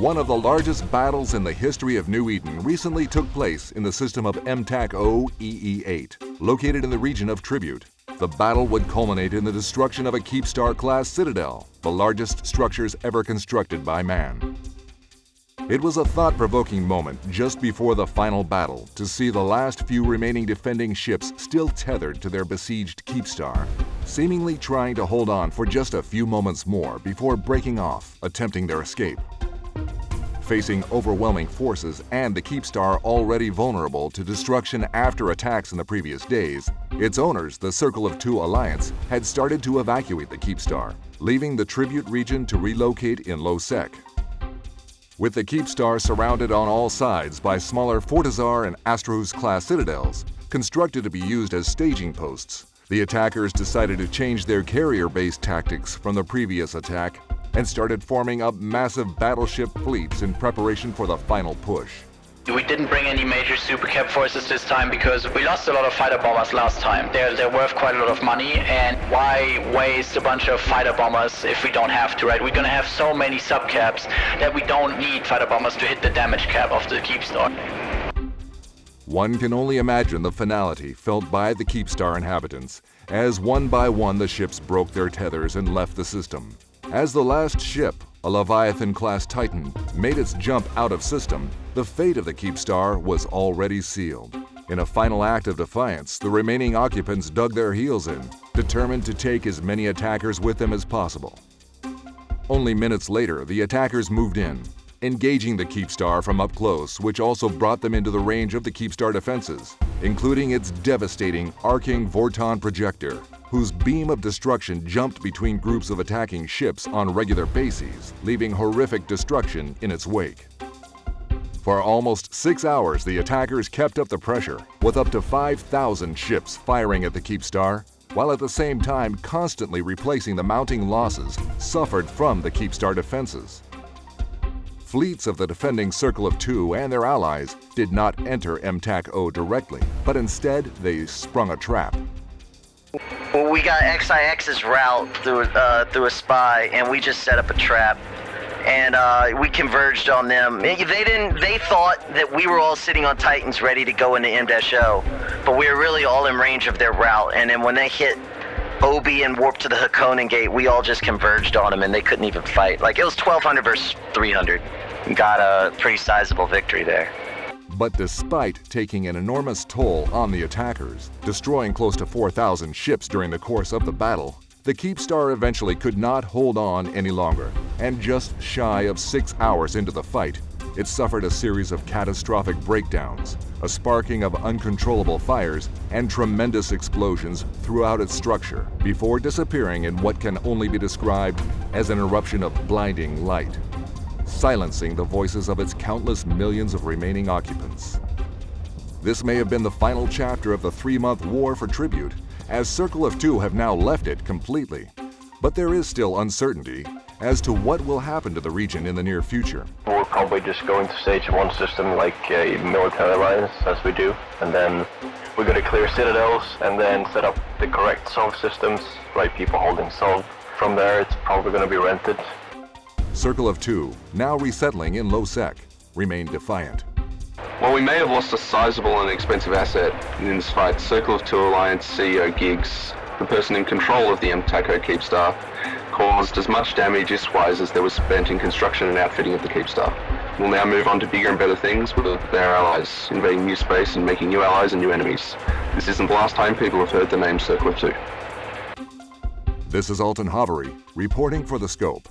One of the largest battles in the history of New Eden recently took place in the system of M-OEE8, located in the region of Tribute. The battle would culminate in the destruction of a Keepstar-class citadel, the largest structures ever constructed by man. It was a thought-provoking moment just before the final battle to see the last few remaining defending ships still tethered to their besieged Keepstar, seemingly trying to hold on for just a few moments more before breaking off, attempting their escape. Facing overwhelming forces and the Keepstar already vulnerable to destruction after attacks in the previous days, its owners, the Circle of Two Alliance, had started to evacuate the Keepstar, leaving the Tribute region to relocate in nullsec. With the Keepstar surrounded on all sides by smaller Fortizar and Astrahus-class citadels, constructed to be used as staging posts, the attackers decided to change their carrier-based tactics from the previous attack and started forming up massive battleship fleets in preparation for the final push. We didn't bring any major supercap forces this time because we lost a lot of fighter bombers last time. They're worth quite a lot of money, and why waste a bunch of fighter bombers if we don't have to, right? We're gonna have so many subcaps that we don't need fighter bombers to hit the damage cap of the Keepstar. One can only imagine the finality felt by the Keepstar inhabitants as one by one the ships broke their tethers and left the system. As the last ship, a Leviathan-class Titan, made its jump out of system, the fate of the Keepstar was already sealed. In a final act of defiance, the remaining occupants dug their heels in, determined to take as many attackers with them as possible. Only minutes later, the attackers moved in, engaging the Keepstar from up close, which also brought them into the range of the Keepstar defenses, including its devastating arcing Vorton projector, whose beam of destruction jumped between groups of attacking ships on regular bases, leaving horrific destruction in its wake. For almost 6 hours, the attackers kept up the pressure, with up to 5,000 ships firing at the Keepstar, while at the same time constantly replacing the mounting losses suffered from the Keepstar defenses. Fleets of the defending Circle of Two and their allies did not enter M-TAC-O directly, but instead they sprung a trap. Well, we got XIX's route through a spy, and we just set up a trap, and we converged on them. They thought that we were all sitting on Titans ready to go into M-O, but we were really all in range of their route. And then when they hit OB and warped to the Hakonnen gate, we all just converged on them, and they couldn't even fight. Like, it was 1,200 versus 300. We got a pretty sizable victory there. But despite taking an enormous toll on the attackers, destroying close to 4,000 ships during the course of the battle, the Keepstar eventually could not hold on any longer, and just shy of 6 hours into the fight, it suffered a series of catastrophic breakdowns, a sparking of uncontrollable fires, and tremendous explosions throughout its structure, before disappearing in what can only be described as an eruption of blinding light, silencing the voices of its countless millions of remaining occupants. This may have been the final chapter of the 3-month war for Tribute, as Circle of Two have now left it completely. But there is still uncertainty as to what will happen to the region in the near future. We're probably just going to stage one system like a military alliance, as we do, and then we're going to clear citadels and then set up the correct SOV systems, right people holding SOV. From there, it's probably going to be rented. Circle of Two, now resettling in nullsec, remain defiant. While we may have lost a sizable and expensive asset in this fight, Circle of Two Alliance CEO Giggs, the person in control of the M-TAC-O Keepstar, caused as much damage East-wise as there was spent in construction and outfitting of the Keepstar. We'll now move on to bigger and better things with their allies, invading new space and making new allies and new enemies. This isn't the last time people have heard the name Circle of Two. This is Alton Haveri, reporting for The Scope.